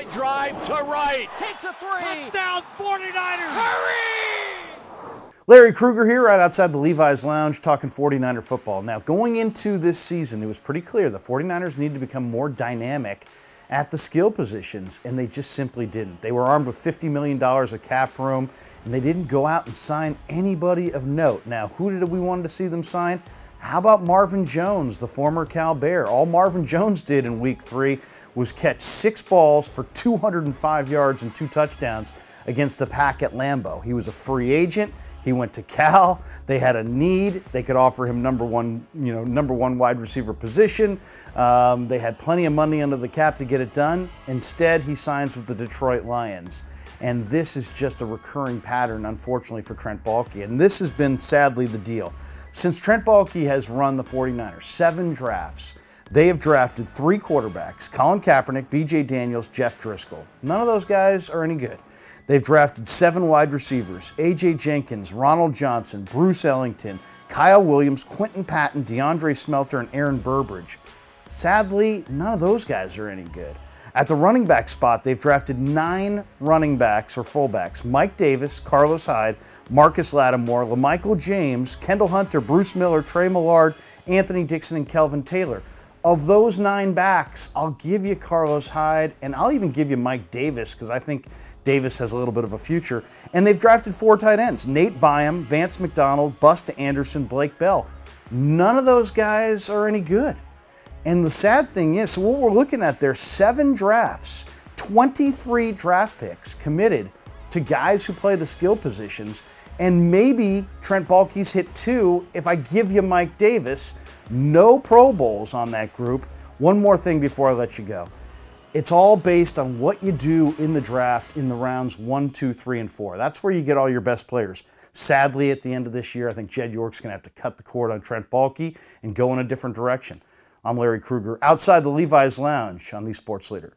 Line drive to right. Takes a three. Touchdown 49ers. Hurry! Larry Kruger here, right outside the Levi's Lounge, talking 49er football. Now, going into this season, it was pretty clear the 49ers needed to become more dynamic at the skill positions, and they just simply didn't. They were armed with $50 million of cap room, and they didn't go out and sign anybody of note. Now, who did we want to see them sign? How about Marvin Jones, the former Cal Bear? All Marvin Jones did in Week 3 was catch 6 balls for 205 yards and 2 touchdowns against the Pack at Lambeau. He was a free agent. He went to Cal. They had a need. They could offer him number one wide receiver position. They had plenty of money under the cap to get it done. Instead, he signs with the Detroit Lions. And this is just a recurring pattern, unfortunately, for Trent Baalke. And this has been, sadly, the deal. Since Trent Baalke has run the 49ers, 7 drafts, they have drafted 3 quarterbacks: Colin Kaepernick, B.J. Daniels, Jeff Driscoll. None of those guys are any good. They've drafted 7 wide receivers: A.J. Jenkins, Ronald Johnson, Bruce Ellington, Kyle Williams, Quentin Patton, DeAndre Smelter, and Aaron Burbridge. Sadly, none of those guys are any good. At the running back spot, they've drafted 9 running backs or fullbacks: Mike Davis, Carlos Hyde, Marcus Lattimore, LaMichael James, Kendall Hunter, Bruce Miller, Trey Millard, Anthony Dixon, and Kelvin Taylor. Of those 9 backs, I'll give you Carlos Hyde, and I'll even give you Mike Davis, because I think Davis has a little bit of a future. And they've drafted 4 tight ends: Nate Byam, Vance McDonald, Busta Anderson, Blake Bell. None of those guys are any good. And the sad thing is, so what we're looking at there, 7 drafts, 23 draft picks committed to guys who play the skill positions, and maybe Trent Baalke's hit 2 if I give you Mike Davis. No Pro Bowls on that group. One more thing before I let you go. It's all based on what you do in the draft in the rounds 1, 2, 3, and 4. That's where you get all your best players. Sadly, at the end of this year, I think Jed York's going to have to cut the cord on Trent Baalke and go in a different direction. I'm Larry Kruger, outside the Levi's Lounge on the Sports Leader.